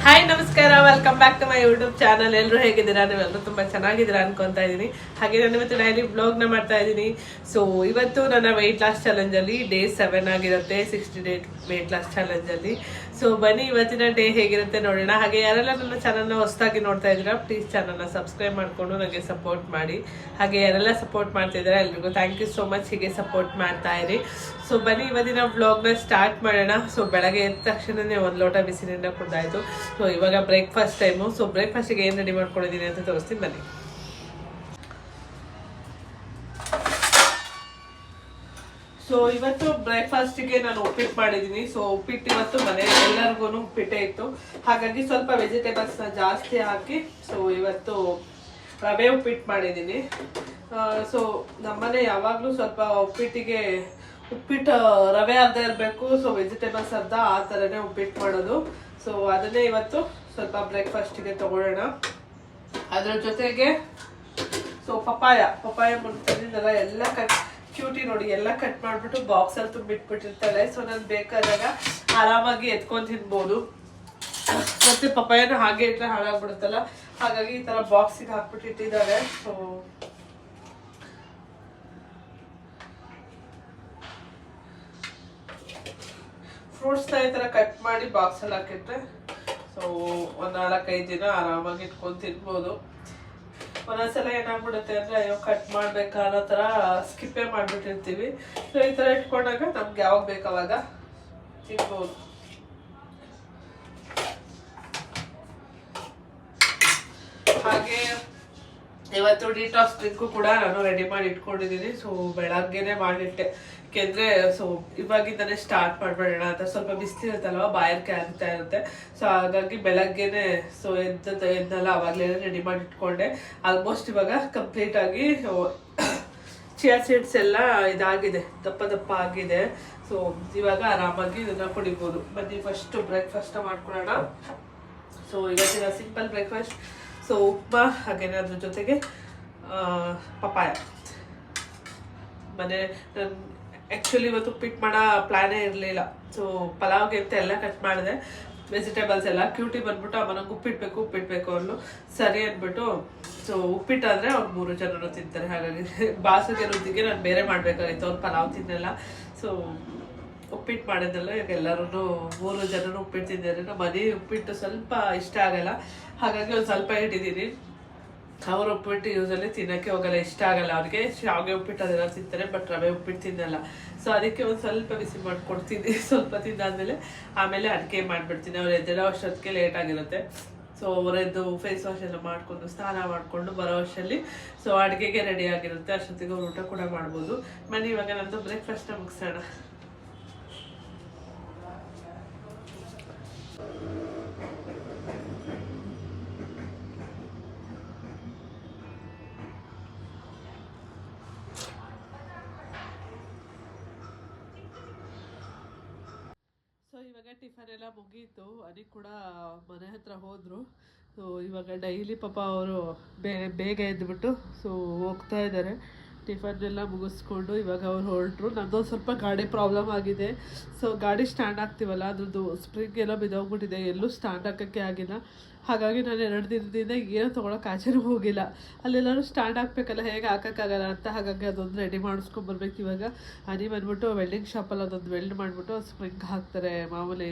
Hi ನಮಸ್ಕಾರ, welcome back to my YouTube channel. ಎಲ್ಲರೂ ಹೇಗಿದ್ದೀರಾ? ನೀವೆಲ್ಲರೂ ತುಂಬ ಚೆನ್ನಾಗಿದ್ದೀರಾ ಅನ್ಕೊತಾ ಇದ್ದೀನಿ. ಹಾಗೆ ನಾನು ಇವತ್ತು ಡೈಲಿ ಬ್ಲಾಗ್ನ ಮಾಡ್ತಾ ಇದ್ದೀನಿ. ಸೊ ಇವತ್ತು ನನ್ನ ವೆಯ್ಟ್ ಲಾಸ್ ಚಾಲೆಂಜಲ್ಲಿ ಡೇ 7 ಆಗಿರುತ್ತೆ, 60 ಡೇ ವೆಯ್ಟ್ ಲಾಸ್ ಚಾಲೆಂಜಲ್ಲಿ. ಸೊ ಬನ್ನಿ ಇವತ್ತಿನ ಡೇ ಹೇಗಿರುತ್ತೆ ನೋಡೋಣ. ಹಾಗೆ ಯಾರೆಲ್ಲ ನನ್ನ ಚಾನಲ್ನ ಹೊಸದಾಗಿ ನೋಡ್ತಾ ಇದ್ದೀರಾ, ಪ್ಲೀಸ್ ಚಾನಲ್ನ ಸಬ್ಸ್ಕ್ರೈಬ್ ಮಾಡಿಕೊಂಡು ನನಗೆ ಸಪೋರ್ಟ್ ಮಾಡಿ. ಹಾಗೆ ಯಾರೆಲ್ಲ ಸಪೋರ್ಟ್ ಮಾಡ್ತಿದ್ದೀರಾ ಎಲ್ರಿಗೂ ಥ್ಯಾಂಕ್ ಯು ಸೋ ಮಚ್. ಹೀಗೆ ಸಪೋರ್ಟ್ ಮಾಡ್ತಾ ಇರಿ. ಸೊ ಬನ್ನಿ ಇವತ್ತಿನ ವ್ಲಾಗ್ನ ಸ್ಟಾರ್ಟ್ ಮಾಡೋಣ. ಸೊ ಬೆಳಗ್ಗೆ ಎದ್ದ ತಕ್ಷಣನೇ ಒಂದು ಲೋಟ ಬಿಸಿ ನೀರನ್ನ ಕುಡ್ದಾಯ್ತು. ಸೊ ಇವಾಗ ಬ್ರೇಕ್ಫಾಸ್ಟ್ ಟೈಮು. ಸೊ ಬ್ರೇಕ್ಫಾಸ್ಟಿಗೆ ಏನು ರೆಡಿ ಮಾಡ್ಕೊಂಡಿದ್ದೀನಿ ಅಂತ ತೋರಿಸ್ತೀನಿ ಬನ್ನಿ. ಸೊ ಇವತ್ತು ಬ್ರೇಕ್ಫಾಸ್ಟಿಗೆ ನಾನು ಉಪ್ಪಿಟ್ಟು ಮಾಡಿದ್ದೀನಿ. ಸೊ ಉಪ್ಪಿಟ್ಟು ಇವತ್ತು ಮನೆಯಲ್ಲಿ ಎಲ್ಲರಿಗೂ ಉಪ್ಪಿಟ್ಟೆ ಇತ್ತು, ಹಾಗಾಗಿ ಸ್ವಲ್ಪ ವೆಜಿಟೇಬಲ್ಸ್ನ ಜಾಸ್ತಿ ಹಾಕಿ ಸೊ ಇವತ್ತು ರವೆ ಉಪ್ಪಿಟ್ಟು ಮಾಡಿದ್ದೀನಿ. ಸೊ ನಮ್ಮನೆ ಯಾವಾಗಲೂ ಸ್ವಲ್ಪ ಉಪ್ಪಿಟ್ಟು ರವೆ ಅರ್ಧ ಇರಬೇಕು, ಸೊ ವೆಜಿಟೇಬಲ್ಸ್ ಅರ್ಧ, ಆ ಥರನೇ ಉಪ್ಪಿಟ್ಟು ಮಾಡೋದು. ಸೊ ಅದನ್ನೇ ಇವತ್ತು ಸ್ವಲ್ಪ ಬ್ರೇಕ್ಫಾಸ್ಟಿಗೆ ತಗೊಳ್ಳೋಣ. ಅದ್ರ ಜೊತೆಗೆ ಸೊ ಪಪಾಯ ಮುಂಚಿನಿಂದೆಲ್ಲ ಎಲ್ಲ ಕ್ಯೂಟಿ ನೋಡಿ ಎಲ್ಲ ಕಟ್ ಮಾಡಿಬಿಟ್ಟು ಬಾಕ್ಸಲ್ಲಿ ತುಂಬಿಟ್ಬಿಟ್ಟಿರ್ತಾರೆ. ಸೊ ನಾನು ಬೇಕಾದಾಗ ಆರಾಮಾಗಿ ಎತ್ಕೊಂಡು ತಿನ್ಬೋದು. ಮತ್ತೆ ಪಪಾಯನ ಹಾಗೆ ಇಟ್ಟರೆ ಹಾಳಾಗ್ಬಿಡುತ್ತಲ್ಲ, ಹಾಗಾಗಿ ಈ ಥರ ಬಾಕ್ಸಿಗೆ ಹಾಕ್ಬಿಟ್ಟು ಇಟ್ಟಿದ್ದಾರೆ. ಸೊ ಫ್ರೂಟ್ಸ್ನ ಈ ಥರ ಕಟ್ ಮಾಡಿ ಬಾಕ್ಸಲ್ಲಿ ಹಾಕಿಟ್ರೆ ಸೊ ಒಂದು 4-5 ದಿನ ಆರಾಮಾಗಿ ಇಟ್ಕೊಂಡು ತಿನ್ಬೋದು. ಒಂದೊಂದ್ಸಲ ಏನಾಗ್ಬಿಡುತ್ತೆ ಅಂದರೆ ಅಯ್ಯೋ ಕಟ್ ಮಾಡಬೇಕಾ ಅನ್ನೋ ಥರ ಸ್ಕಿಪ್ಪೇ ಮಾಡಿಬಿಟ್ಟಿರ್ತೀವಿ. ಸೊ ಈ ಥರ ಇಟ್ಕೊಂಡಾಗ ನಮ್ಗೆ ಯಾವಾಗ ಬೇಕಾವಾಗ ತಿನ್ಬೋದು. ಹಾಗೆ ಇವತ್ತು ಡಿಟಾಕ್ಸ್ ಡ್ರಿಂಕು ಕೂಡ ನಾನು ರೆಡಿ ಮಾಡಿ ಇಟ್ಕೊಂಡಿದ್ದೀನಿ. ಸೊ ಬೆಳಗ್ಗೆನೆ ಮಾಡಿಟ್ಟೆ, ಯಾಕೆಂದರೆ ಸೊ ಇವಾಗಿಂದನೇ ಸ್ಟಾರ್ಟ್ ಮಾಡಬೇಡೋಣ ಅಂತ. ಸ್ವಲ್ಪ ಬಿಸಿಲಿರುತ್ತಲ್ವ, ಬಾಯಾರಿಕೆ ಆಗ್ತಾ ಇರುತ್ತೆ. ಸೊ ಹಾಗಾಗಿ ಬೆಳಗ್ಗೆನೆ ಸೊ ಎದ್ದೆಲ್ಲ ಅವಾಗಲೇ ರೆಡಿ ಮಾಡಿ ಇಟ್ಕೊಂಡೆ. ಆಲ್ಮೋಸ್ಟ್ ಇವಾಗ ಕಂಪ್ಲೀಟಾಗಿ ಚಿಯಾ ಸೀಡ್ಸ್ ಎಲ್ಲ ಇದಾಗಿದೆ, ದಪ್ಪ ಆಗಿದೆ. ಸೊ ಇವಾಗ ಆರಾಮಾಗಿ ಇದನ್ನು ಕುಡಿಬೋದು. ಬನ್ನಿ ಫಸ್ಟು ಬ್ರೇಕ್ಫಾಸ್ಟ್ ಮಾಡ್ಕೊಳ್ಳೋಣ. ಸೊ ಇವತ್ತಿನ ಸಿಂಪಲ್ ಬ್ರೇಕ್ಫಾಸ್ಟ್ ಸೊ ಉಪ್ಮಾ, ಹಾಗೇನೆ ಅದ್ರ ಜೊತೆಗೆ ಪಪಾಯ. ನಾನು ಆ್ಯಕ್ಚುಲಿ ಇವತ್ತು ಉಪ್ಪಿಟ್ಟು ಮಾಡೋ ಪ್ಲ್ಯಾನೇ ಇರಲಿಲ್ಲ. ಸೊ ಪಲಾವ್ಗೆ ಅಂತ ಎಲ್ಲ ಕಟ್ ಮಾಡಿದೆ, ವೆಜಿಟೇಬಲ್ಸ್ ಎಲ್ಲ. ಕ್ಯೂಟಿ ಬಂದ್ಬಿಟ್ಟು ಅಮ್ಮನಿಗೆ ಉಪ್ಪಿಟ್ಟು ಅವನು ಸರಿ ಅಂದ್ಬಿಟ್ಟು. ಸೊ ಉಪ್ಪಿಟ್ಟಾದರೆ ಅವ್ರು 3 ಜನರು ತಿಂತಾರೆ, ಹಾಗಾಗಿ ಬಾಸಿಗೆ ರುದ್ದಿಗೆ ನಾನು ಬೇರೆ ಮಾಡಬೇಕಾಗಿತ್ತು, ಅವ್ರು ಪಲಾವ್ ತಿನ್ನಲ್ಲ. ಸೊ ಉಪ್ಪಿಟ್ಟು ಮಾಡಿದ್ದಲ್ಲ, ಈಗ ಎಲ್ಲರೂ 3 ಜನರು ಉಪ್ಪಿಟ್ಟು ತಿಂದಿದ್ದಾರೆ. ನಮ್ಮ ಮನೆ ಉಪ್ಪಿಟ್ಟು ಸ್ವಲ್ಪ ಇಷ್ಟ ಆಗಲ್ಲ, ಹಾಗಾಗಿ ಒಂದು ಸ್ವಲ್ಪ ಇಟ್ಟಿದ್ದೀನಿ. ಅವ್ರ ಉಪ್ಪಿಟ್ಟು ಯೂಸಲ್ಲಿ ತಿನ್ನೋಕ್ಕೆ ಹೋಗಲ್ಲ, ಇಷ್ಟ ಆಗಲ್ಲ ಅವ್ರಿಗೆ. ಶಾವಿಗೆ ಉಪ್ಪಿಟ್ಟು ಅದೆಲ್ಲ ತಿಂತಾರೆ, ಬಟ್ ರವೆ ಉಪ್ಪಿಟ್ಟು ತಿನ್ನಲ್ಲ. ಸೊ ಅದಕ್ಕೆ ಒಂದು ಸ್ವಲ್ಪ ಬಿಸಿ ಮಾಡಿಕೊಡ್ತೀನಿ. ಸ್ವಲ್ಪ ತಿಂದಾದ್ಮೇಲೆ ಆಮೇಲೆ ಅಡಿಕೆ ಮಾಡಿಬಿಡ್ತೀನಿ. ಅವ್ರು ಎದ್ದೆಲ್ಲ ಅಷ್ಟೊತ್ತಿಗೆ ಲೇಟ್ ಆಗಿರುತ್ತೆ. ಸೊ ಅವರದ್ದು ಫೇಸ್ ವಾಶ್ ಎಲ್ಲ ಮಾಡಿಕೊಂಡು ಸ್ನಾನ ಮಾಡಿಕೊಂಡು ಬರೋ ಅಷ್ಟರಲ್ಲಿ ಸೊ ಅಡುಗೆಗೆ ರೆಡಿ ಆಗಿರುತ್ತೆ. ಅಷ್ಟೊತ್ತಿಗೆ ಅವ್ರು ಊಟ ಕೂಡ ಮಾಡ್ಬೋದು. ಬನ್ನಿ ಇವಾಗ ನಮ್ಮದು ಬ್ರೇಕ್ಫಾಸ್ಟ್ನ ಮುಗಿಸೋಣ. ಸೊ ಇವಾಗ ಟಿಫನ್ ಎಲ್ಲ ಮುಗೀತು, ಅದಕ್ಕೆ ಕೂಡ ಮನೆ ಹತ್ರ ಹೋದರು. ಸೊ ಇವಾಗ ಡೈಲಿ ಪಾಪ ಅವರು ಬೇಗ ಎದ್ದುಬಿಟ್ಟು ಸೊ ಹೋಗ್ತಾ ಇದ್ದಾರೆ. ಟಿಫನ್ ಎಲ್ಲ ಮುಗಿಸ್ಕೊಂಡು ಇವಾಗ ಅವ್ರು ಹೊರಟರು. ನನ್ನದೊಂದು ಸ್ವಲ್ಪ ಗಾಡಿ ಪ್ರಾಬ್ಲಮ್ ಆಗಿದೆ. ಸೊ ಗಾಡಿ ಸ್ಟ್ಯಾಂಡ್ ಆಗ್ತೀವಲ್ಲ, ಅದ್ರದ್ದು ಸ್ಪ್ರಿಂಗ್ ಎಲ್ಲ ಬಿದ್ದೋಗ್ಬಿಟ್ಟಿದೆ, ಎಲ್ಲೂ ಸ್ಟ್ಯಾಂಡ್ ಹಾಕೋಕ್ಕೆ ಆಗಿಲ್ಲ. ಹಾಗಾಗಿ ನಾನು 2 ದಿನದಿಂದ ಏನೂ ತೊಗೊಳಕ್ಕೆ ಆಚೆನೂ ಹೋಗಿಲ್ಲ. ಅಲ್ಲೆಲ್ಲರೂ ಸ್ಟ್ಯಾಂಡ್ ಹಾಕ್ಬೇಕಲ್ಲ, ಹೇಗೆ ಹಾಕೋಕ್ಕಾಗಲ್ಲ ಅಂತ. ಹಾಗಾಗಿ ಅದೊಂದು ರೆಡಿ ಮಾಡಿಸ್ಕೊಂಬರ್ಬೇಕು. ಇವಾಗ ಅನಿ ಬಂದ್ಬಿಟ್ಟು ವೆಲ್ಡಿಂಗ್ ಶಾಪಲ್ಲಿ ಅದೊಂದು ವೆಲ್ಡ್ ಮಾಡಿಬಿಟ್ಟು ಸ್ಪ್ರಿಂಗ್ ಹಾಕ್ತಾರೆ. ಮಾಮೂಲಿ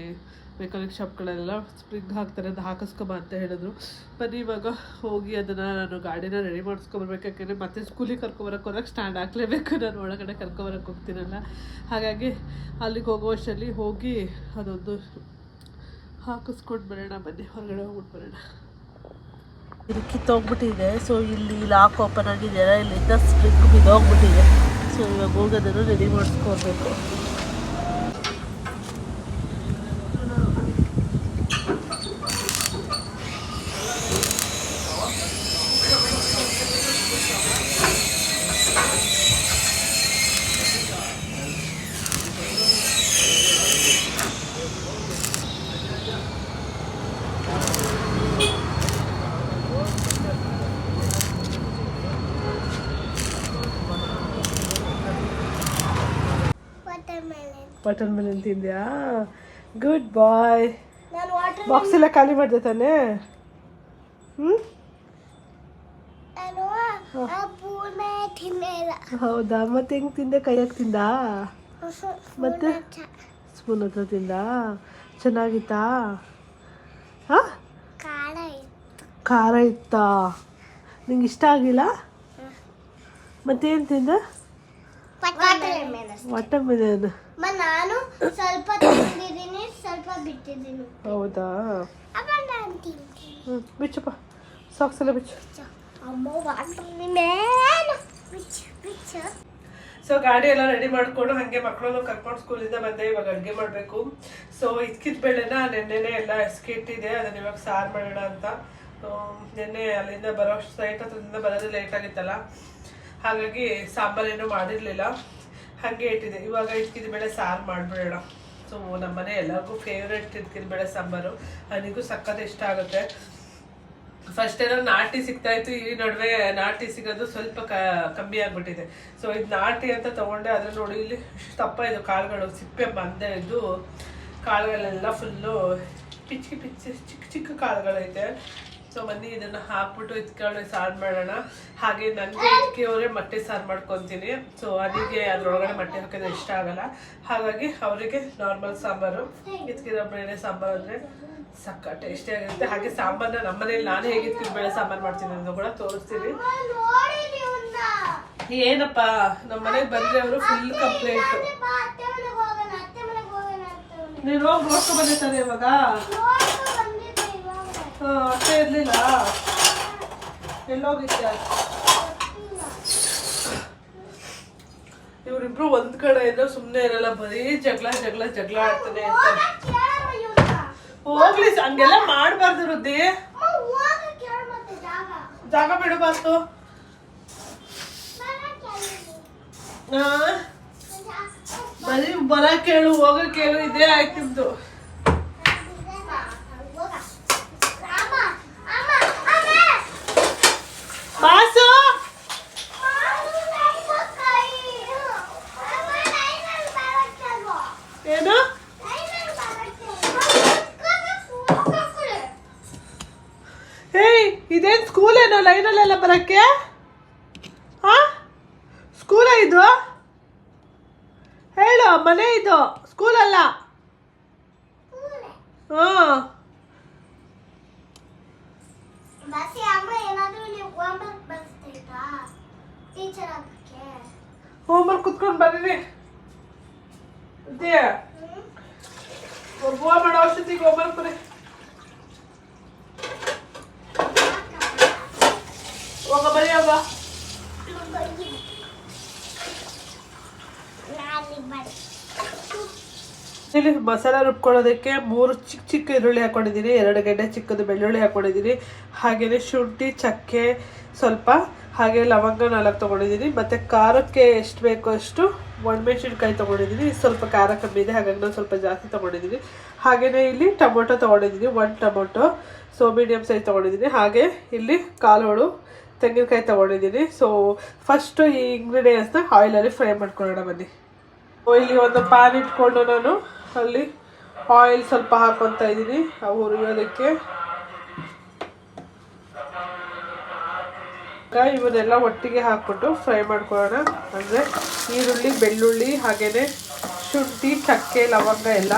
ಮೆಕ್ಯಾನಿಕ್ ಶಾಪ್ಗಳೆಲ್ಲ ಸ್ಪ್ರಿಂಗ್ ಹಾಕ್ತಾರೆ, ಅದು ಹಾಕಿಸ್ಕೊಂಬ ಅಂತ ಹೇಳಿದ್ರು. ಬನ್ನಿ ಇವಾಗ ಹೋಗಿ ಅದನ್ನು ನಾನು ಗಾಡಿನ ರೆಡಿ ಮಾಡಿಸ್ಕೊಂಬರ್ಬೇಕು. ಯಾಕೆಂದರೆ ಮತ್ತೆ ಸ್ಕೂಲಿಗೆ ಕರ್ಕೊಬರಕ್ಕೆ ಹೋದಾಗ ಸ್ಟ್ಯಾಂಡ್ ಹಾಕಲೇಬೇಕು, ನಾನು ಒಳಗಡೆ ಕರ್ಕೊಬರಕ್ಕೆ ಹೋಗ್ತೀನಲ್ಲ. ಹಾಗಾಗಿ ಅಲ್ಲಿಗೆ ಹೋಗೋ ಅಷ್ಟರಲ್ಲಿ ಹೋಗಿ ಅದೊಂದು ಹಾಕಿಸ್ಕೊಂಡು ಬರೋಣ. ಬನ್ನಿ ಹೊರಗಡೆ ಹೋಗ್ಬಿಟ್ಟು ಬರೋಣ. ಇದು ಕಿತ್ತೋಗ್ಬಿಟ್ಟಿದೆ. ಸೊ ಇಲ್ಲಿ ಲಾಕ್ ಓಪನ್ ಆಗಿದೆಯಲ್ಲ, ಇಲ್ಲಿಂದ ಸ್ಪ್ರಿಂಗ್ ಬಿದ್ದೋಗ್ಬಿಟ್ಟಿದೆ. ಸೊ ಇವಾಗ ಹೋಗೋದನ್ನು ರೆಡಿ ಮಾಡಿಸ್ಕೊಳ್ಬೇಕು. ವಾಟರ್ ಮೆಲನ್ ತಿಂದ್ಯಾ? Good boy. ನಾನು ಬಾಕ್ಸ್ ಎಲ್ಲ ಖಾಲಿ ಮಾಡಿದೆ ತಾನೇ? ಹೌದಾ, ಮತ್ತೆ ಹೆಂಗ್ ತಿಂದೆ? ಕೈಯಾಗ ತಿಂದ? ಮತ್ತೆ ಸ್ಪೂನ್ ಹತ್ರ ತಿಂದ? ಚೆನ್ನಾಗಿತ್ತಾ? ಖಾರ ಇತ್ತಾ? ನಿಂಗೆ ಇಷ್ಟ ಆಗಿಲ್ಲ? ಮತ್ತೇನು ತಿಂದ? Water melon. ನಾನು ಸ್ವಲ್ಪ ತಿಂದಿದ್ದೀನಿ, ಸ್ವಲ್ಪ ಬಿಟ್ಟಿದ್ದೀನಿ. ಹೌದಾ? ಬಿಚ್ಚಪ್ಪ, ಸಾಕ್ಸ್ ಎಲ್ಲ ಬಿಚ್ಚು. ಸೊ ಗಾಡಿ ಎಲ್ಲ ರೆಡಿ ಮಾಡ್ಕೊಂಡು ಹಾಗೆ ಮಕ್ಕಳನ್ನು ಕರ್ಕೊಂಡು ಸ್ಕೂಲಿಂದ ಬಂದೆ. ಇವಾಗ ಅಡುಗೆ ಮಾಡಬೇಕು. ಸೊ ಇದ್ಕಿದ ಬೇಳೆನ ನೆನ್ನೆನೆ ಎಲ್ಲ ಎಸ್ಕಿಟ್ಟಿದೆ, ಅದನ್ನ ಇವಾಗ ಸಾರು ಮಾಡೋಣ ಅಂತ. ನೆನ್ನೆ ಅಲ್ಲಿಂದ ಬರೋ ಸೈಟ್ ಹತ್ರದಿಂದ ಬರೋದು ಲೇಟ್ ಆಗಿತ್ತಲ್ಲ, ಹಾಗಾಗಿ ಸಾಂಬಾರೇನು ಮಾಡಿರಲಿಲ್ಲ, ಹಾಗೆ ಇಟ್ಟಿದೆ. ಇವಾಗ ಇದ್ಕಿದ ಬೇಳೆ ಸಾರು ಮಾಡಿಬಿಡೋಣ. ಸೊ ನಮ್ಮನೆ ಎಲ್ಲರಿಗೂ ಫೇವ್ರೆಟ್ ಇದ್ಕಿದ ಬೇಳೆ ಸಾಂಬಾರು, ನನಗೂ ಸಖತ್ ಇಷ್ಟ ಆಗುತ್ತೆ. ಫಸ್ಟ್ ಏನೋ ನಾಟಿ ಸಿಗ್ತಾ ಇತ್ತು, ಈ ನಡುವೆ ನಾಟಿ ಸಿಗೋದು ಸ್ವಲ್ಪ ಕಮ್ಮಿ ಆಗ್ಬಿಟ್ಟಿದೆ. ಸೊ ಇದು ನಾಟಿ ಅಂತ ತಗೊಂಡೆ, ಅದ್ರ ನೋಡಿ ಇಲ್ಲಿ ತಪ್ಪ ಇದು ಕಾಳುಗಳು, ಸಿಪ್ಪೆ ಬಂದೆ ಇದು ಕಾಳುಗಳೆಲ್ಲ ಫುಲ್ಲು ಪಿಚ್ಚಿ ಚಿಕ್ಕ ಚಿಕ್ಕ ಕಾಳುಗಳೈತೆ. ಸೊ ಬನ್ನಿ ಇದನ್ನ ಹಾಕ್ಬಿಟ್ಟು ಇದ್ಕೊಳ್ಳಿ ಸಾರು ಮಾಡೋಣ. ಹಾಗೆ ನನಗೆ ಇದಕ್ಕೆ ಅವರೇ ಮೊಟ್ಟೆ ಸಾರು ಮಾಡ್ಕೊತೀನಿ. ಸೊ ಅದಕ್ಕೆ ಅದ್ರೊಳಗಡೆ ಮೊಟ್ಟೆ ಹಾಕಿದ್ರೆ ಇಷ್ಟ ಆಗಲ್ಲ, ಹಾಗಾಗಿ ಅವರಿಗೆ ನಾರ್ಮಲ್ ಸಾಂಬಾರು. ಇದಕ್ಕಿರೋ ಬೇಳೆ ಸಾಂಬಾರು ಅಂದರೆ ಸಕ್ಕ ಟೇಸ್ಟಿ ಆಗಿರುತ್ತೆ. ಹಾಗೆ ಸಾಂಬಾರನ್ನ ನಮ್ಮನೇಲಿ ನಾನು ಹೇಗೆ ಬೇಳೆ ಸಾಂಬಾರು ಮಾಡ್ತೀನಿ ಅಂತ ಕೂಡ ತೋರಿಸ್ತೀನಿ. ಏನಪ್ಪ ನಮ್ಮ ಮನೆಗೆ ಬಂದ್ರೆ ಅವರು ಫುಲ್ ಕಂಪ್ಲೇಂಟ್. ನೀನು ಹೋಗಿ ನೋಡ್ಕೊ ಬಂದಿರ್ತಾರೆ ಇವಾಗ. ಅಷ್ಟೇ ಇರ್ಲಿಲ್ಲ, ಎಲ್ಲೋಗಿದ್ದೆ? ಇವ್ರಿಬ್ರು ಒಂದ್ ಕಡೆ ಇದ್ರೆ ಸುಮ್ನೆ ಇರಲ್ಲ, ಬರೀ ಜಗಳ ಆಡ್ತಾನೆ ಇರ್ತಾರೆ. ಹೋಗ್ಲಿ, ಹಂಗೆಲ್ಲ ಮಾಡ್ಬಾರ್ದು ರುದ್ದಿ. ಜಾಗ ಬಿಡಬಾರ್ದು. ಬರೀ ಬರ ಕೇಳು, ಹೋಗ ಕೇಳು, ಇದೇ ಆಯ್ತಿದ್ದು. ಬಾಸು ಏನು? ಏಯ್, ಇದೇನ್ ಸ್ಕೂಲ್ ಏನೋ ಲೈನಲ್ಲೆಲ್ಲ ಬರಕ್ಕೆ? ಸ್ಕೂಲ ಇದು? ಹೇಳು, ಮನೆ ಇದು, ಸ್ಕೂಲ್ ಅಲ್ಲ. ಹೋಮ್ವರ್ಕ್ ಕುತ್ಕೊಂಡು ಬರ್ರಿ. ಒಬ್ಬ ಮಾಡೋ ಔಷಧಿಗೆ ಹೋಮ್ವರ್ಕ್ ಬರೀ. ಹೋಗ ಬರೀ ಹೋಗ. ಇಲ್ಲಿ ಮಸಾಲ ರುಬ್ಕೊಳ್ಳೋದಕ್ಕೆ 3 ಚಿಕ್ಕ ಚಿಕ್ಕ ಈರುಳ್ಳಿ ಹಾಕೊಂಡಿದ್ದೀನಿ, 2 ಗೆಡ್ಡೆ ಚಿಕ್ಕದು ಬೆಳ್ಳುಳ್ಳಿ ಹಾಕೊಂಡಿದ್ದೀನಿ, ಹಾಗೆಯೇ ಶುಂಠಿ, ಚಕ್ಕೆ ಸ್ವಲ್ಪ, ಹಾಗೆ ಲವಂಗ 4 ತೊಗೊಂಡಿದ್ದೀನಿ. ಮತ್ತು ಖಾರಕ್ಕೆ ಎಷ್ಟು ಬೇಕೋ ಅಷ್ಟು ಒಣಮೆಣಸಿನ್ಕಾಯಿ ತೊಗೊಂಡಿದ್ದೀನಿ. ಸ್ವಲ್ಪ ಖಾರ ಕಮ್ಮಿ ಇದೆ, ಹಾಗಾಗಿ ನಾನು ಸ್ವಲ್ಪ ಜಾಸ್ತಿ ತೊಗೊಂಡಿದ್ದೀನಿ. ಹಾಗೆಯೇ ಇಲ್ಲಿ ಟೊಮೊಟೊ ತೊಗೊಂಡಿದ್ದೀನಿ, 1 ಟೊಮೊಟೊ, ಸೊ ಮೀಡಿಯಮ್ ಸೈಜ್ ತೊಗೊಂಡಿದ್ದೀನಿ. ಹಾಗೆ ಇಲ್ಲಿ 1/4 ಹೋಳು ತೆಂಗಿನಕಾಯಿ ತೊಗೊಂಡಿದ್ದೀನಿ. ಸೊ ಫಸ್ಟು ಈ ಇಂಗ್ರೀಡಿಯೆಂಟ್ಸ್ನ ಆಯಿಲಲ್ಲಿ ಫ್ರೈ ಮಾಡ್ಕೊಳ್ಳೋಣ ಬನ್ನಿ. ಇಲ್ಲಿ ಒಂದು ಪ್ಯಾನ್ ಇಟ್ಕೊಂಡು ನಾನು ಅಲ್ಲಿ ಆಯಿಲ್ ಸ್ವಲ್ಪ ಹಾಕ್ಕೊತಾ ಇದ್ದೀನಿ ಹುರಿಯೋದಕ್ಕೆ. ಇವನ್ನೆಲ್ಲ ಒಟ್ಟಿಗೆ ಹಾಕ್ಬಿಟ್ಟು ಫ್ರೈ ಮಾಡ್ಕೊಳ್ಳೋಣ. ಅಂದರೆ ಈರುಳ್ಳಿ, ಬೆಳ್ಳುಳ್ಳಿ, ಹಾಗೆಯೇ ಶುಂಠಿ, ಚಕ್ಕೆ, ಲವಂಗ ಎಲ್ಲ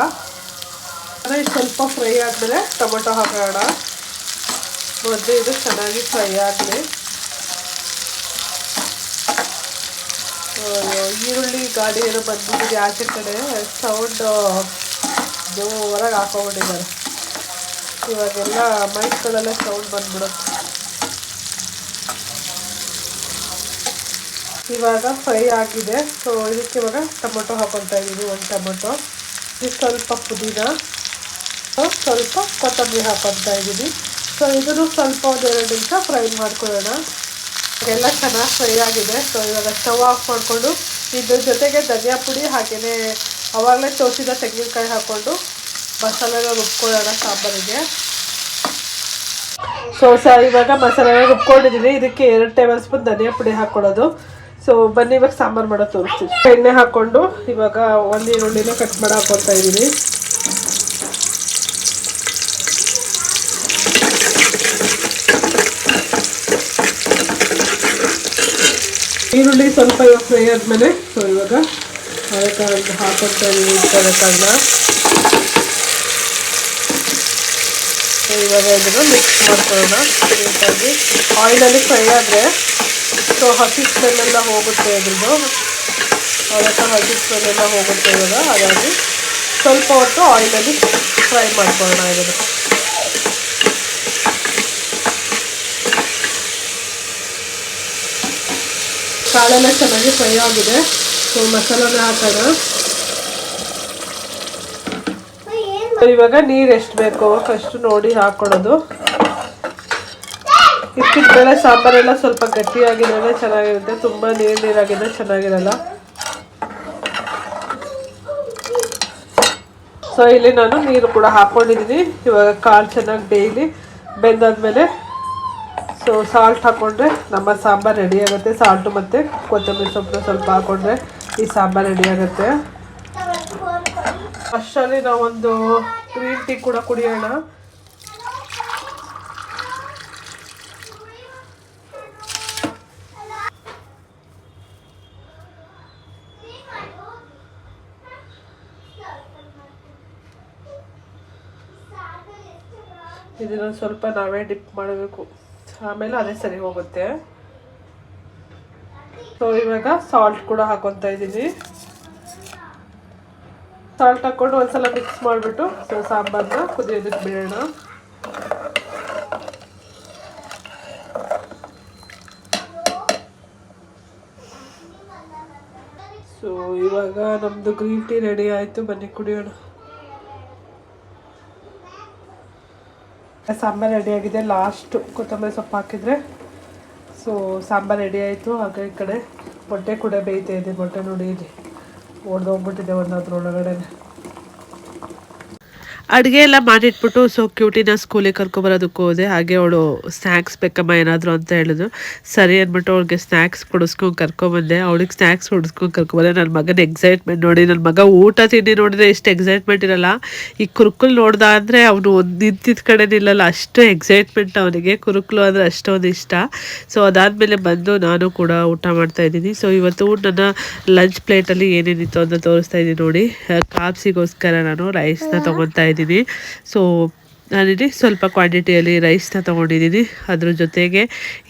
ಸ್ವಲ್ಪ ಫ್ರೈ ಆದಮೇಲೆ ಟೊಮೊಟೊ ಹಾಕೋಣ. ಮೊದಲು ಇದು ಚೆನ್ನಾಗಿ ಫ್ರೈ ಆಗಲಿ. ಈರುಳ್ಳಿ ಗಾಡಿ ಏನೋ ಬಂದ್ಬಿಟ್ಟಿದೆ ಆಚೆ ಕಡೆ, ಸೌಂಡ್ ಜೋರಾಗಿ ಹಾಕೊಂಡ್ಬಿಟ್ಟಿದ್ದಾರೆ. ಇವಾಗೆಲ್ಲ ಮೈಕ್ಗಳೆಲ್ಲ ಸೌಂಡ್ ಬಂದ್ಬಿಡುತ್ತೆ. ಇವಾಗ ಫ್ರೈ ಆಗಿದೆ. ಸೊ ಇದಕ್ಕೆ ಇವಾಗ ಟೊಮೊಟೊ ಹಾಕೊತಾ ಇದ್ದೀನಿ, 1 ಟೊಮೊಟೊ, ಇದು ಸ್ವಲ್ಪ ಪುದೀನ, ಸ್ವಲ್ಪ ಕೊತ್ತಂಬರಿ ಹಾಕೊತಾ ಇದ್ದೀನಿ. ಸೊ ಇದನ್ನು ಸ್ವಲ್ಪ 1-2 ನಿಮಿಷ ಫ್ರೈ ಮಾಡ್ಕೊಳ್ಳೋಣ. ಎಲ್ಲ ಚೆನ್ನಾಗಿ ಫ್ರೈ ಆಗಿದೆ. ಸೊ ಇವಾಗ ಸ್ಟವ್ ಆಫ್ ಮಾಡಿಕೊಂಡು ಇದ್ರ ಜೊತೆಗೆ ಧನಿಯಾ ಪುಡಿ, ಹಾಗೆಯೇ ಆವಾಗಲೇ ತೋರಿಸಿದ ತೆಂಗಿನಕಾಯಿ ಹಾಕ್ಕೊಂಡು ಮಸಾಲೆನ ರುಬ್ಕೊಳ್ಳೋಣ ಸಾಂಬಾರಿಗೆ. ಸೊ ಇವಾಗ ಮಸಾಲೆನ ರುಬ್ಕೊಂಡಿದ್ದೀನಿ. ಇದಕ್ಕೆ 2 ಟೇಬಲ್ ಸ್ಪೂನ್ ಧನಿಯಾ ಪುಡಿ ಹಾಕ್ಕೊಳ್ಳೋದು. ಸೊ ಬನ್ನಿ ಇವಾಗ ಸಾಂಬಾರು ಮಾಡೋದು ತೋರಿಸ್ತೀನಿ. ಎಣ್ಣೆ ಹಾಕ್ಕೊಂಡು ಇವಾಗ 1 ಈರುಳ್ಳಿನ ಕಟ್ ಮಾಡಿ ಹಾಕ್ಕೊತಾ ಇದ್ದೀನಿ. ಈರುಳ್ಳಿ ಸ್ವಲ್ಪ ಇವಾಗ ಫ್ರೈ ಆದಮೇಲೆ ಸೊ ಇವಾಗ ಅವರೆಕಾಳು ಹಾಕೊಳ್ತಾ ಇದ್ದೀವಿ. ಅವರೆಕಾಳನ್ನ ಇವಾಗ ಇದನ್ನು ಮಿಕ್ಸ್ ಮಾಡ್ಕೊಳ್ಳೋಣ ನೀಟಾಗಿ. ಆಯಿಲಲ್ಲಿ ಫ್ರೈ ಆದರೆ ಸೊ ಹಸಿ ಸ್ಮೆಲ್ಲೆಲ್ಲ ಹೋಗುತ್ತೆ ಅದ್ರದ್ದು. ಅವರೆಕಾಳು ಹಸಿ ಸ್ಮೆಲ್ಲೆಲ್ಲ ಹೋಗುತ್ತೆ ಇವಾಗ. ಹಾಗಾಗಿ ಸ್ವಲ್ಪ ಹೊತ್ತು ಆಯಿಲಲ್ಲಿ ಫ್ರೈ ಮಾಡ್ಕೊಳ್ಳೋಣ ಇದನ್ನು. ಕಾಳೆಲ್ಲ ಚೆನ್ನಾಗಿ ಫ್ರೈ ಆಗಿದೆ. ಸೊ ಮಸಾಲಾನ ಹಾಕೋಣ. ಇವಾಗ ನೀರು ಎಷ್ಟು ಬೇಕೋ ಅಷ್ಟು ನೋಡಿ ಹಾಕೊಳ್ಳೋದು. ಇಕ್ಕಿದ ಬೇಳೆ ಸಾಂಬಾರೆಲ್ಲ ಸ್ವಲ್ಪ ಗಟ್ಟಿಯಾಗಿದ್ರೆ ಚೆನ್ನಾಗಿರುತ್ತೆ, ತುಂಬ ನೀರಾಗಿದ್ರೆ ಚೆನ್ನಾಗಿರಲ್ಲ. ಸೊ ಇಲ್ಲಿ ನಾನು ನೀರು ಕೂಡ ಹಾಕ್ಕೊಂಡಿದ್ದೀನಿ. ಇವಾಗ ಕಾಳು ಚೆನ್ನಾಗಿ ಡೈಲಿ ಬೆಂದಾದ್ಮೇಲೆ ಸೊ ಸಾಲ್ಟ್ ಹಾಕ್ಕೊಂಡ್ರೆ ನಮ್ಮ ಸಾಂಬಾರು ರೆಡಿ ಆಗುತ್ತೆ. ಸಾಲ್ಟು ಮತ್ತು ಕೊತ್ತಂಬರಿ ಸೊಪ್ಪು ಸ್ವಲ್ಪ ಹಾಕ್ಕೊಂಡ್ರೆ ಈ ಸಾಂಬಾರು ರೆಡಿ ಆಗುತ್ತೆ. ಅಷ್ಟರಲ್ಲಿ ನಾವೊಂದು ಗ್ರೀನ್ ಟೀ ಕೂಡ ಕುಡಿಯೋಣ. ಇದನ್ನು ಸ್ವಲ್ಪ ನಾವೇ ಡಿಪ್ ಮಾಡಬೇಕು, ಆಮೇಲೆ ಅದೇ ಸರಿ ಹೋಗುತ್ತೆ. ಸೊ ಇವಾಗ ಸಾಲ್ಟ್ ಕೂಡ ಹಾಕೊತಾ ಇದ್ದೀನಿ. ಸಾಲ್ಟ್ ಹಾಕ್ಕೊಂಡು ಒಂದ್ಸಲ ಮಿಕ್ಸ್ ಮಾಡಿಬಿಟ್ಟು ಸೊ ಸಾಂಬಾರನ್ನ ಕುದಿಯೋದಕ್ಕೆ ಬಿಡೋಣ. ಸೊ ಇವಾಗ ನಮ್ಮದು ಗ್ರೀನ್ ಟೀ ರೆಡಿ ಆಯಿತು, ಬನ್ನಿ ಕುಡಿಯೋಣ. ಸಾಂಬಾರು ರೆಡಿ ಆಗಿದೆ. ಲಾಸ್ಟು ಕೊತ್ತಂಬರಿ ಸೊಪ್ಪು ಹಾಕಿದರೆ ಸೊ ಸಾಂಬಾರು ರೆಡಿ ಆಯಿತು. ಹಾಗೆ ಈ ಕಡೆ ಮೊಟ್ಟೆ ಕೂಡ ಬೇಯ್ತಾ ಇದೆ. ಮೊಟ್ಟೆ ನೋಡಿ ಇಲ್ಲಿ ಒಡೆದೋಗ್ಬಿಟ್ಟಿದೆ ಒಂದದ್ರೊಳಗಡೆ. ಅಡುಗೆ ಎಲ್ಲ ಮಾಡಿಟ್ಬಿಟ್ಟು ಸೊ ಕ್ಯೂಟಿನ ಸ್ಕೂಲಿಗೆ ಕರ್ಕೊಬರೋದಕ್ಕೆ ಹೋದೆ. ಹಾಗೆ ಅವಳು ಸ್ನ್ಯಾಕ್ಸ್ ಬೇಕಮ್ಮ ಏನಾದರೂ ಅಂತ ಹೇಳಿದ್ರು. ಸರಿ ಅಂದ್ಬಿಟ್ಟು ಅವಳಿಗೆ ಸ್ನ್ಯಾಕ್ಸ್ ಕೊಡಿಸ್ಕೊಂಡು ಕರ್ಕೊಬಂದೆ. ಅವಳಿಗೆ ಸ್ನ್ಯಾಕ್ಸ್ ಕೊಡಿಸ್ಕೊಂಡು ಕರ್ಕೊಬಂದೆ. ನನ್ನ ಮಗನ ಎಕ್ಸೈಟ್ಮೆಂಟ್ ನೋಡಿ, ನನ್ನ ಮಗ ಊಟ ತಿಂಡಿ ನೋಡಿದ್ರೆ ಎಷ್ಟು ಎಕ್ಸೈಟ್ಮೆಂಟ್ ಇರಲ್ಲ. ಈ ಕುರುಕುಲು ನೋಡ್ದ ಅಂದರೆ ಅವನು ಒಂದು ನಿಂತಿದ್ದ ಕಡೆ ನಿಲ್ಲಲ್ಲ, ಅಷ್ಟು ಎಕ್ಸೈಟ್ಮೆಂಟ್ ಅವನಿಗೆ. ಕುರುಕುಲು ಅಂದರೆ ಅಷ್ಟೊಂದು ಇಷ್ಟ. ಸೊ ಅದಾದಮೇಲೆ ಬಂದು ನಾನು ಕೂಡ ಊಟ ಮಾಡ್ತಾಯಿದ್ದೀನಿ. ಸೊ ಇವತ್ತು ನನ್ನ ಲಂಚ್ ಪ್ಲೇಟಲ್ಲಿ ಏನೇನಿತ್ತು ಅಂತ ತೋರಿಸ್ತಾ ಇದ್ದೀನಿ ನೋಡಿ. ಕಾಪ್ಸಿಗೋಸ್ಕರ ನಾನು ರೈಸ್ನ ತೊಗೊತಾ ಇದ್ದೀನಿ. ಸೊ ನಾನಿಲ್ಲಿ ಸ್ವಲ್ಪ ಕ್ವಾಂಟಿಟಿಯಲ್ಲಿ ರೈಸ್ನ ತೊಗೊಂಡಿದ್ದೀನಿ. ಅದ್ರ ಜೊತೆಗೆ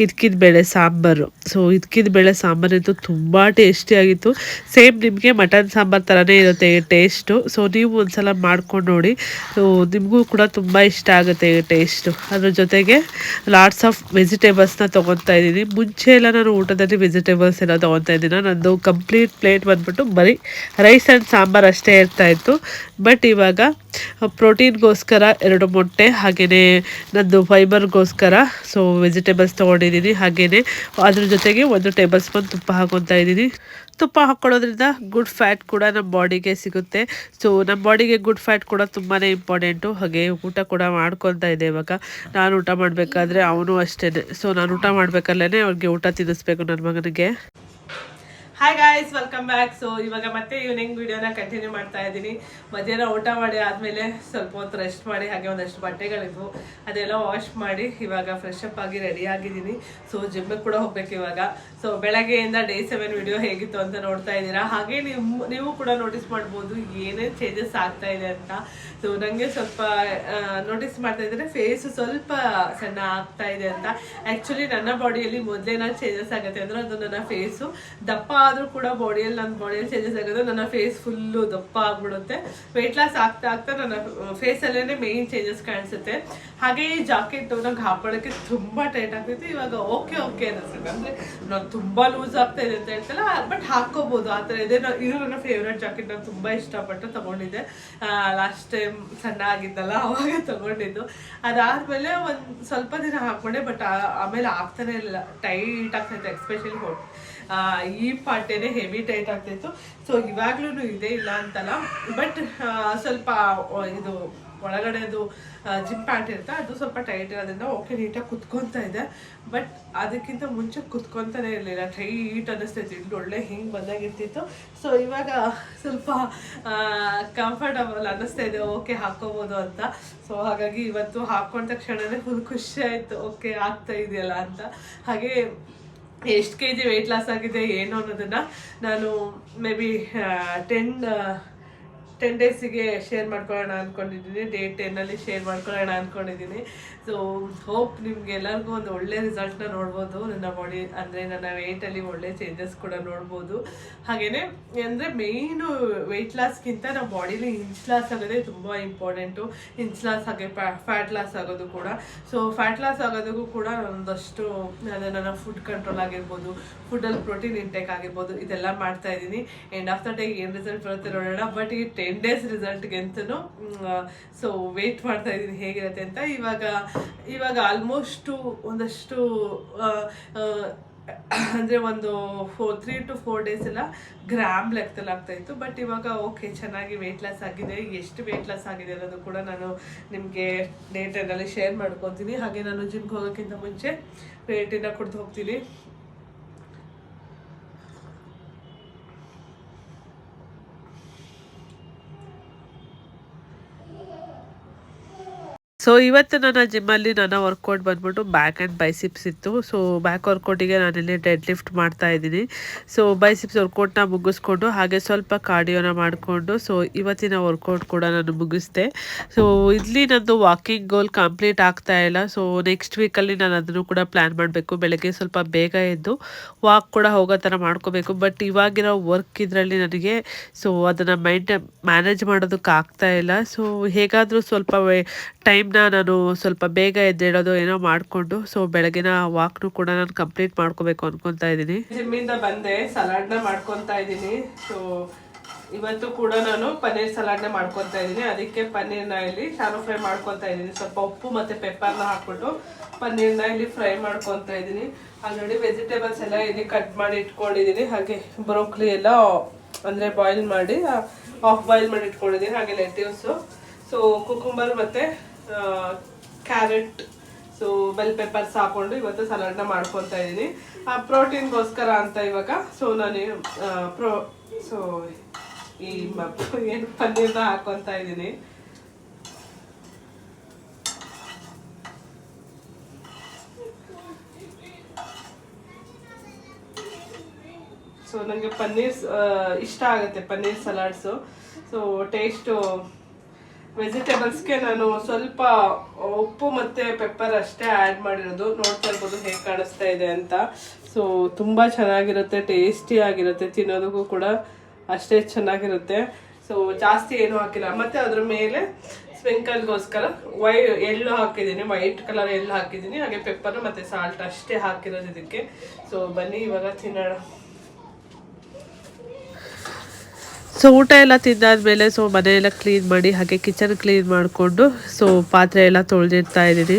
ಇದ್ಕಿದ ಬೇಳೆ ಸಾಂಬಾರು. ಸೊ ಇದ್ಕಿದ ಬೇಳೆ ಸಾಂಬಾರಂತೂ ತುಂಬ ಟೇಸ್ಟಿಯಾಗಿತ್ತು. ಸೇಮ್ ನಿಮಗೆ ಮಟನ್ ಸಾಂಬಾರು ಥರನೇ ಇರುತ್ತೆ ಟೇಸ್ಟು. ಸೊ ನೀವು ಒಂದ್ಸಲ ಮಾಡ್ಕೊಂಡು ನೋಡಿ. ಸೊ ನಿಮಗೂ ಕೂಡ ತುಂಬ ಇಷ್ಟ ಆಗುತ್ತೆ ಟೇಸ್ಟು. ಅದ್ರ ಜೊತೆಗೆ ಲಾಟ್ಸ್ ಆಫ್ ವೆಜಿಟೇಬಲ್ಸ್ನ ತೊಗೊತಾ ಇದ್ದೀನಿ. ಮುಂಚೆ ಎಲ್ಲ ನಾನು ಊಟದಲ್ಲಿ ವೆಜಿಟೇಬಲ್ಸ್ ಎಲ್ಲ ತೊಗೊತಾ ಇದ್ದೀನಿ. ನಂದು ಕಂಪ್ಲೀಟ್ ಪ್ಲೇಟ್ ಬಂದ್ಬಿಟ್ಟು ಬರೀ ರೈಸ್ ಆ್ಯಂಡ್ ಸಾಂಬಾರು ಅಷ್ಟೇ ಇರ್ತಾಯಿತ್ತು. ಬಟ್ ಇವಾಗ ಪ್ರೋಟೀನ್ಗೋಸ್ಕರ 2 ಮೊಟ್ಟೆ, ಹಾಗೆಯೇ ನಂದು ಫೈಬರ್ಗೋಸ್ಕರ ಸೊ ವೆಜಿಟೇಬಲ್ಸ್ ತೊಗೊಂಡಿದ್ದೀನಿ. ಹಾಗೆಯೇ ಅದ್ರ ಜೊತೆಗೆ 1 ಟೇಬಲ್ ಸ್ಪೂನ್ ತುಪ್ಪ ಹಾಕೊತಾ ಇದ್ದೀನಿ. ತುಪ್ಪ ಹಾಕ್ಕೊಳ್ಳೋದ್ರಿಂದ ಗುಡ್ ಫ್ಯಾಟ್ ಕೂಡ ನಮ್ಮ ಬಾಡಿಗೆ ಸಿಗುತ್ತೆ. ಸೊ ನಮ್ಮ ಬಾಡಿಗೆ ಗುಡ್ ಫ್ಯಾಟ್ ಕೂಡ ತುಂಬಾ ಇಂಪಾರ್ಟೆಂಟು. ಹಾಗೆ ಊಟ ಕೂಡ ಮಾಡ್ಕೊತಾ ಇದೆ. ಇವಾಗ ನಾನು ಊಟ ಮಾಡಬೇಕಾದ್ರೆ ಅವನು ಅಷ್ಟೇ. ಸೊ ನಾನು ಊಟ ಮಾಡಬೇಕಲ್ಲೇ ಅವ್ರಿಗೆ ಊಟ ತಿನ್ನಿಸ್ಬೇಕು ನನ್ನ ಮಗನಿಗೆ. Hi guys, welcome back. So ಇವಾಗ ಮತ್ತೆ ಈವ್ನಿಂಗ್ ವಿಡಿಯೋನ ಕಂಟಿನ್ಯೂ ಮಾಡ್ತಾ ಇದ್ದೀನಿ. ಮಧ್ಯಾಹ್ನ ಊಟ ಮಾಡಿ ಆದಮೇಲೆ ಸ್ವಲ್ಪ ಹೊತ್ತು ರೆಸ್ಟ್ ಮಾಡಿ, ಹಾಗೆ ಒಂದಷ್ಟು ಬಟ್ಟೆಗಳಿದ್ವು ಅದೆಲ್ಲ ವಾಶ್ ಮಾಡಿ ಇವಾಗ ಫ್ರೆಶ್ ಅಪ್ ಆಗಿ ರೆಡಿ ಆಗಿದ್ದೀನಿ. ಸೊ ಜಿಮ್ಮಿಗೆ ಕೂಡ ಹೋಗ್ಬೇಕು ಇವಾಗ. ಸೊ ಬೆಳಗ್ಗೆಯಿಂದ ಡೇ 7 ವಿಡಿಯೋ ಹೇಗಿತ್ತು ಅಂತ ನೋಡ್ತಾ ಇದ್ದೀರಾ. ಹಾಗೆ ನೀವು ಕೂಡ ನೋಟಿಸ್ ಮಾಡ್ಬೋದು ಏನೇನು ಚೇಂಜಸ್ ಆಗ್ತಾ ಇದೆ ಅಂತ. ಸೊ ನನಗೆ ಸ್ವಲ್ಪ ನೋಟಿಸ್ ಮಾಡ್ತಾ ಇದ್ದಾರೆ ಫೇಸ್ ಸ್ವಲ್ಪ ಸಣ್ಣ ಆಗ್ತಾ ಇದೆ ಅಂತ. ಆ್ಯಕ್ಚುಲಿ ನನ್ನ ಬಾಡಿಯಲ್ಲಿ ಮೊದಲೇನ ಚೇಂಜಸ್ ಆಗುತ್ತೆ ಅಂದರೆ ಅದು ನನ್ನ ಫೇಸು ದಪ್ಪ ಆದರೂ ಕೂಡ ನನ್ನ ಬಾಡಿಯಲ್ಲಿ ಚೇಂಜಸ್ ಆಗೋದು. ನನ್ನ ಫೇಸ್ ಫುಲ್ಲು ದಪ್ಪ ಆಗ್ಬಿಡುತ್ತೆ. ವೆಯ್ಟ್ ಲಾಸ್ ಆಗ್ತಾ ಆಗ್ತಾ ನನ್ನ ಫೇಸಲ್ಲೇ ಮೇಯ್ನ್ ಚೇಂಜಸ್ ಕಾಣಿಸುತ್ತೆ. ಹಾಗೆ ಈ ಜಾಕೆಟ್ ನಂಗೆ ಹಾಕೊಳ್ಳೋಕ್ಕೆ ತುಂಬ ಟೈಟ್ ಆಗ್ತೈತೆ. ಇವಾಗ ಓಕೆ ಅನ್ನಿಸುತ್ತೆ. ಅಂದರೆ ನಾನು ತುಂಬ ಲೂಸ್ ಆಗ್ತಾ ಇದೆ ಅಂತ ಹೇಳ್ತಲ್ಲ, ಬಟ್ ಹಾಕ್ಕೋಬೋದು ಆ ಥರ ಇದೆ. ಇದು ನನ್ನ ಫೇವ್ರೆಟ್ ಜಾಕೆಟ್. ನಾನು ತುಂಬ ಇಷ್ಟಪಟ್ಟು ತೊಗೊಂಡಿದ್ದೆ. ಲಾಸ್ಟ್ ಟೈಮ್ ಸಣ್ಣ ಆಗಿದ್ದಲ್ಲ ಅವಾಗ ತೊಗೊಂಡಿದ್ದು. ಅದಾದಮೇಲೆ ಒಂದು ಸ್ವಲ್ಪ ದಿನ ಹಾಕ್ಕೊಂಡೆ, ಬಟ್ ಆಮೇಲೆ ಆಗ್ತಾನೆ ಇಲ್ಲ, ಟೈಟ್ ಆಗ್ತಾಯಿತ್ತು. ಎಕ್ಸ್ಪೆಷಲಿ ಈ ಪಾರ್ಟೇನೆ ಹೆವಿ ಟೈಟ್ ಆಗ್ತಾಯಿತ್ತು. ಸೊ ಇವಾಗ್ಲೂ ಇದೆ, ಇಲ್ಲ ಅಂತಲ್ಲ. ಬಟ್ ಸ್ವಲ್ಪ ಇದು ಒಳಗಡೆದು ಜಿಮ್ ಪ್ಯಾಂಟ್ ಇರುತ್ತೆ, ಅದು ಸ್ವಲ್ಪ ಟೈಟ್ ಇರೋದ್ರಿಂದ ಓಕೆ ನೀಟಾಗಿ ಕುತ್ಕೊತಾ ಇದೆ. ಬಟ್ ಅದಕ್ಕಿಂತ ಮುಂಚೆ ಕುತ್ಕೊತಾನೆ ಇರಲಿಲ್ಲ, ಟೈಟ್ ಅನ್ನಿಸ್ತೈತಿ. ಇಲ್ಲಿ ಒಳ್ಳೆ ಹಿಂಗೆ ಬಂದಾಗಿರ್ತಿತ್ತು. ಸೊ ಇವಾಗ ಸ್ವಲ್ಪ ಕಂಫರ್ಟಬಲ್ ಅನ್ನಿಸ್ತಾ ಇದೆ, ಓಕೆ ಹಾಕೋಬೋದು ಅಂತ. ಸೊ ಹಾಗಾಗಿ ಇವತ್ತು ಹಾಕೊಂಡ ತಕ್ಷಣವೇ ಫುಲ್ ಖುಷಿ ಆಯಿತು, ಓಕೆ ಆಗ್ತಾ ಇದೆಯಲ್ಲ ಅಂತ. ಹಾಗೆ ಎಷ್ಟು ಕೆ ಜಿ ವೆಯ್ಟ್ ಲಾಸ್ ಆಗಿದೆ ಏನು ಅನ್ನೋದನ್ನು ನಾನು ಮೇ ಬಿ 10 ಡೇಸಿಗೆ ಶೇರ್ ಮಾಡ್ಕೊಳ್ಳೋಣ ಅಂದ್ಕೊಂಡಿದ್ದೀನಿ. ಡೇ 10 ಶೇರ್ ಮಾಡ್ಕೊಳ್ಳೋಣ ಅಂದ್ಕೊಂಡಿದ್ದೀನಿ. ಸೊ ಹೋಪ್ ನಿಮ್ಗೆ ಎಲ್ಲರಿಗೂ ಒಂದು ಒಳ್ಳೆ ರಿಸಲ್ಟ್ನ ನೋಡ್ಬೋದು. ನನ್ನ ಬಾಡಿ ಅಂದರೆ ನನ್ನ ವೆಯ್ಟಲ್ಲಿ ಒಳ್ಳೆ ಚೇಂಜಸ್ ಕೂಡ ನೋಡ್ಬೋದು. ಹಾಗೆಯೇ ಅಂದರೆ ಮೇಯ್ನು ವೆಯ್ಟ್ ಲಾಸ್ಗಿಂತ ನಮ್ಮ ಬಾಡಿಲಿ ಇಂಚ್ ಲಾಸ್ ಆಗೋದೇ ತುಂಬ ಇಂಪಾರ್ಟೆಂಟು. ಇಂಚ್ ಲಾಸ್ ಹಾಗೆ ಫ್ಯಾಟ್ ಲಾಸ್ ಆಗೋದು ಕೂಡ. ಸೊ ಫ್ಯಾಟ್ ಲಾಸ್ ಆಗೋದಕ್ಕೂ ಕೂಡ ಒಂದಷ್ಟು ನನ್ನ ಫುಡ್ ಕಂಟ್ರೋಲ್ ಆಗಿರ್ಬೋದು, ಫುಡ್ಡಲ್ಲಿ ಪ್ರೋಟೀನ್ ಇಂಟೇಕ್ ಆಗಿರ್ಬೋದು, ಇದೆಲ್ಲ ಮಾಡ್ತಾ ಇದ್ದೀನಿ. ಎಂಡ್ ಆಫ್ ದ ಡೇ ಏನು ರಿಸಲ್ಟ್ ಬರುತ್ತೆ ನೋಡೋಣ. ಬಟ್ ಈ 10 ಡೇಸ್ ರಿಸಲ್ಟ್ಗೆಂತೂ ಸೊ ವೆಯ್ಟ್ ಮಾಡ್ತಾ ಇದ್ದೀನಿ ಹೇಗಿರುತ್ತೆ ಅಂತ. ಇವಾಗ ಆಲ್ಮೋಸ್ಟು ಒಂದಷ್ಟು ಅಂದರೆ ಒಂದು 3 to 4 ಡೇಸ್ ಎಲ್ಲ ಗ್ರಾಮ್ ಲೆಕ್ಕದಲ್ಲಿ ಆಗ್ತಾಯಿತ್ತು. ಬಟ್ ಇವಾಗ ಓಕೆ, ಚೆನ್ನಾಗಿ ವೆಯ್ಟ್ ಲಾಸ್ ಆಗಿದೆ. ಎಷ್ಟು ವೆಯ್ಟ್ ಲಾಸ್ ಆಗಿದೆ ಅನ್ನೋದು ಕೂಡ ನಾನು ನಿಮಗೆ ಡೇ 10 ಶೇರ್ ಮಾಡ್ಕೊತೀನಿ. ಹಾಗೆ ನಾನು ಜಿಮ್ಗೆ ಹೋಗೋಕ್ಕಿಂತ ಮುಂಚೆ ವೇಟಿನ ಕೊಡ್ತು ಹೋಗ್ತೀನಿ. ಸೊ ಇವತ್ತು ನನ್ನ ಜಿಮ್ಮಲ್ಲಿ ನನ್ನ ವರ್ಕೌಟ್ ಬಂದ್ಬಿಟ್ಟು ಬ್ಯಾಕ್ ಆ್ಯಂಡ್ ಬೈಸಿಪ್ಸ್ ಇತ್ತು. ಸೊ ಬ್ಯಾಕ್ ವರ್ಕೌಟಿಗೆ ನಾನಿಲ್ಲಿ ಡೆಡ್ ಲಿಫ್ಟ್ ಮಾಡ್ತಾ ಇದ್ದೀನಿ. ಸೊ ಬೈಸಿಪ್ಸ್ ವರ್ಕೌಟ್ನ ಮುಗಿಸ್ಕೊಂಡು ಹಾಗೆ ಸ್ವಲ್ಪ ಕಾರ್ಡಿಯೋನ ಮಾಡಿಕೊಂಡು ಸೊ ಇವತ್ತಿನ ವರ್ಕೌಟ್ ಕೂಡ ನಾನು ಮುಗಿಸ್ದೆ. ಸೊ ಇಲ್ಲಿ ನಂದು ವಾಕಿಂಗ್ ಗೋಲ್ ಕಂಪ್ಲೀಟ್ ಆಗ್ತಾ ಇಲ್ಲ. ಸೊ ನೆಕ್ಸ್ಟ್ ವೀಕಲ್ಲಿ ನಾನು ಅದನ್ನು ಕೂಡ ಪ್ಲ್ಯಾನ್ ಮಾಡಬೇಕು. ಬೆಳಗ್ಗೆ ಸ್ವಲ್ಪ ಬೇಗ ಎದ್ದು ವಾಕ್ ಕೂಡ ಹೋಗೋ ಥರ ಮಾಡ್ಕೋಬೇಕು. ಬಟ್ ಇವಾಗಿರೋ ವರ್ಕ್ ಇದರಲ್ಲಿ ನನಗೆ ಸೊ ಅದನ್ನು ಮ್ಯಾನೇಜ್ ಮಾಡೋದಕ್ಕೆ ಆಗ್ತಾ ಇಲ್ಲ. ಸೊ ಹೇಗಾದರೂ ಸ್ವಲ್ಪ ಟೈಮ್ನ ನಾನು ಸ್ವಲ್ಪ ಬೇಗ ಎದ್ದೇಳೋದು ಏನೋ ಮಾಡಿಕೊಂಡು ಸೊ ಬೆಳಗಿನ ವಾಕ್ನು ಕೂಡ ನಾನು ಕಂಪ್ಲೀಟ್ ಮಾಡ್ಕೋಬೇಕು ಅನ್ಕೊತಾ ಇದ್ದೀನಿ. ಜಿಮ್ಮಿಂದ ಬಂದೆ, ಸಲಾಡ್ನ ಮಾಡ್ಕೊತಾ ಇದ್ದೀನಿ. ಸೊ ಇವತ್ತು ಕೂಡ ನಾನು ಪನ್ನೀರ್ ಸಲಾಡ್ನ ಮಾಡ್ಕೊತಾ ಇದ್ದೀನಿ. ಅದಕ್ಕೆ ಪನ್ನೀರ್ನ ಇಲ್ಲಿ ಶಾಲೋ ಫ್ರೈ ಮಾಡ್ಕೊತಾ ಇದ್ದೀನಿ. ಸ್ವಲ್ಪ ಉಪ್ಪು ಮತ್ತು ಪೆಪ್ಪರ್ನ ಹಾಕ್ಬಿಟ್ಟು ಪನ್ನೀರ್ನ ಇಲ್ಲಿ ಫ್ರೈ ಮಾಡ್ಕೊತಾ ಇದ್ದೀನಿ. ಆಲ್ರೆಡಿ ವೆಜಿಟೇಬಲ್ಸ್ ಎಲ್ಲ ಇಲ್ಲಿ ಕಟ್ ಮಾಡಿ ಇಟ್ಕೊಂಡಿದ್ದೀನಿ. ಹಾಗೆ ಬ್ರೋಕ್ಲಿ ಎಲ್ಲ ಅಂದರೆ ಬಾಯ್ಲ್ ಮಾಡಿ ಆಫ್ ಬಾಯ್ಲ್ ಮಾಡಿ ಇಟ್ಕೊಂಡಿದ್ದೀನಿ. ಹಾಗೆ ಲೆಟ್ಯೂಸು, ಸೊ ಕುಕುಂಬರ್ ಮತ್ತು ಕ್ಯಾರೆಟ್, ಸೊ ಬೆಲ್ ಪೆಪ್ಪರ್ಸ್ ಹಾಕ್ಕೊಂಡು ಇವತ್ತು ಸಲಾಡ್ನ ಮಾಡ್ಕೊತಾ ಇದ್ದೀನಿ. ಪ್ರೋಟೀನ್ಗೋಸ್ಕರ ಅಂತ ಇವಾಗ ಸೊ ನಾನು ಏನು ಪನ್ನೀರ್ನ ಹಾಕ್ಕೊತಾ ಇದ್ದೀನಿ. ಸೊ ನನಗೆ ಪನ್ನೀರ್ ಇಷ್ಟ ಆಗುತ್ತೆ, ಪನ್ನೀರ್ ಸಲಾಡ್ಸು. ಸೊ ಟೇಸ್ಟು ವೆಜಿಟೇಬಲ್ಸ್ಗೆ ನಾನು ಸ್ವಲ್ಪ ಉಪ್ಪು ಮತ್ತು ಪೆಪ್ಪರ್ ಅಷ್ಟೇ ಆ್ಯಡ್ ಮಾಡಿರೋದು. ನೋಡ್ತಾ ಇರ್ಬೋದು ಹೇಗೆ ಕಾಣಿಸ್ತಾ ಇದೆ ಅಂತ. ಸೊ ತುಂಬ ಚೆನ್ನಾಗಿರುತ್ತೆ, ಟೇಸ್ಟಿ ಆಗಿರುತ್ತೆ, ತಿನ್ನೋದಕ್ಕೂ ಕೂಡ ಅಷ್ಟೇ ಚೆನ್ನಾಗಿರುತ್ತೆ. ಸೊ ಜಾಸ್ತಿ ಏನೂ ಹಾಕಿಲ್ಲ. ಮತ್ತು ಅದ್ರ ಮೇಲೆ ಸ್ಪ್ರಿಂಕಲ್ಗೋಸ್ಕರ ಎಳ್ಳು ಹಾಕಿದ್ದೀನಿ, ವೈಟ್ ಕಲರ್ ಎಳ್ಳು ಹಾಕಿದ್ದೀನಿ. ಹಾಗೆ ಪೆಪ್ಪರು ಮತ್ತು ಸಾಲ್ಟ್ ಅಷ್ಟೇ ಹಾಕಿರೋದು ಇದಕ್ಕೆ. ಸೊ ಬನ್ನಿ ಇವಾಗ ತಿನ್ನೋಣ. ಸೊ ಊಟ ಎಲ್ಲ ತಿಂದಾದ್ಮೇಲೆ ಸೊ ಮನೆಯೆಲ್ಲ ಕ್ಲೀನ್ ಮಾಡಿ ಹಾಗೆ ಕಿಚನ್ ಕ್ಲೀನ್ ಮಾಡಿಕೊಂಡು ಸೊ ಪಾತ್ರೆ ಎಲ್ಲ ತೊಳೆದಿರ್ತಾ ಇದ್ದೀನಿ.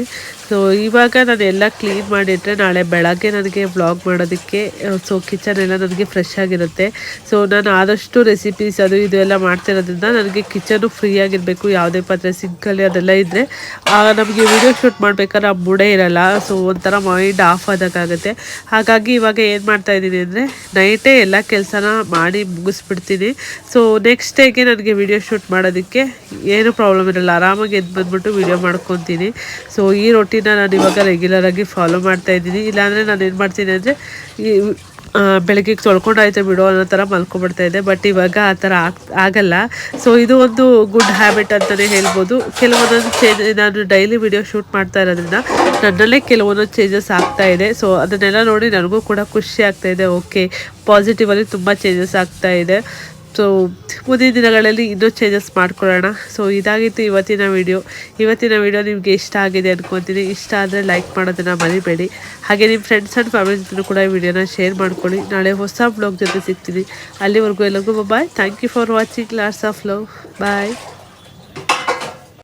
ಸೊ ಇವಾಗ ನಾನು ಎಲ್ಲ ಕ್ಲೀನ್ ಮಾಡಿಟ್ರೆ ನಾಳೆ ಬೆಳಗ್ಗೆ ನನಗೆ ವ್ಲಾಗ್ ಮಾಡೋದಕ್ಕೆ ಸೊ ಕಿಚನ್ ಎಲ್ಲ ನನಗೆ ಫ್ರೆಶ್ ಆಗಿರುತ್ತೆ. ಸೊ ನಾನು ಆದಷ್ಟು ರೆಸಿಪೀಸ್ ಅದು ಇದು ಎಲ್ಲ ಮಾಡ್ತಿರೋದ್ರಿಂದ ನನಗೆ ಕಿಚನು ಫ್ರೀ ಆಗಿರಬೇಕು. ಯಾವುದೇ ಪಾತ್ರೆ ಸಿಂಕಲ್ಲಿ ಅದೆಲ್ಲ ಇದ್ದರೆ ನಮಗೆ ವಿಡಿಯೋ ಶೂಟ್ ಮಾಡಬೇಕಾದ್ರೆ ಆ ಮೂಡೇ ಇರಲ್ಲ. ಸೊ ಒಂಥರ ಮೈಂಡ್ ಆಫ್ ಆಗೋಕ್ಕಾಗುತ್ತೆ. ಹಾಗಾಗಿ ಇವಾಗ ಏನು ಮಾಡ್ತಾಯಿದ್ದೀನಿ ಅಂದರೆ ನೈಟೇ ಎಲ್ಲ ಕೆಲಸನ ಮಾಡಿ ಮುಗಿಸ್ಬಿಡ್ತೀನಿ. ಸೊ ನೆಕ್ಸ್ಟ್ ಡೇಗೆ ನನಗೆ ವಿಡಿಯೋ ಶೂಟ್ ಮಾಡೋದಕ್ಕೆ ಏನು ಪ್ರಾಬ್ಲಮ್ ಇರಲ್ಲ. ಆರಾಮಾಗಿ ಎದ್ದು ಬಂದುಬಿಟ್ಟು ವಿಡಿಯೋ ಮಾಡ್ಕೊತೀನಿ. ಸೊ ಈ ರೊಟೀನ ನಾನು ಇವಾಗ ರೆಗ್ಯುಲರಾಗಿ ಫಾಲೋ ಮಾಡ್ತಾಯಿದ್ದೀನಿ. ಇಲ್ಲಾಂದರೆ ನಾನು ಏನು ಮಾಡ್ತೀನಿ ಅಂದರೆ ಈ ಬೆಳಗ್ಗೆ ತೊಳ್ಕೊಂಡಾಯ್ತು ಬಿಡೋ ಅನ್ನೋ ಥರ ಮಲ್ಕೊಬಿಡ್ತಾಯಿದ್ದೆ. ಬಟ್ ಇವಾಗ ಆ ಥರ ಆಗಲ್ಲ. ಸೊ ಇದು ಒಂದು ಗುಡ್ ಹ್ಯಾಬಿಟ್ ಅಂತಲೇ ಹೇಳ್ಬೋದು. ಕೆಲವೊಂದೊಂದು ನಾನು ಡೈಲಿ ವಿಡಿಯೋ ಶೂಟ್ ಮಾಡ್ತಾ ಇರೋದ್ರಿಂದ ನನ್ನಲ್ಲೇ ಕೆಲವೊಂದೊಂದು ಚೇಂಜಸ್ ಆಗ್ತಾಯಿದೆ. ಸೊ ಅದನ್ನೆಲ್ಲ ನೋಡಿ ನನಗೂ ಕೂಡ ಖುಷಿ ಆಗ್ತಾಯಿದೆ. ಓಕೆ, ಪಾಸಿಟಿವಲ್ಲಿ ತುಂಬ ಚೇಂಜಸ್ ಆಗ್ತಾಯಿದೆ. ಸೊ ಮುಂದಿನ ದಿನಗಳಲ್ಲಿ ಇನ್ನೂ ಚೇಂಜಸ್ ಮಾಡ್ಕೊಳ್ಳೋಣ. ಸೊ ಇದಾಗಿತ್ತು ಇವತ್ತಿನ ವಿಡಿಯೋ ನಿಮಗೆ ಇಷ್ಟ ಆಗಿದೆ ಅಂದ್ಕೊತೀನಿ. ಇಷ್ಟ ಆದರೆ ಲೈಕ್ ಮಾಡೋದನ್ನು ಮರಿಬೇಡಿ. ಹಾಗೆ ನಿಮ್ಮ ಫ್ರೆಂಡ್ಸ್ ಆ್ಯಂಡ್ ಫ್ಯಾಮಿಲಿ ಜೊತೆ ಕೂಡ ಈ ವಿಡಿಯೋನ ಶೇರ್ ಮಾಡ್ಕೊಳ್ಳಿ. ನಾಳೆ ಹೊಸ ಬ್ಲಾಗ್ ಜೊತೆ ಸಿಗ್ತೀನಿ. ಅಲ್ಲಿವರೆಗೂ ಎಲ್ಲರಿಗೂ bye. Thank you for watching. Lots of love. Bye.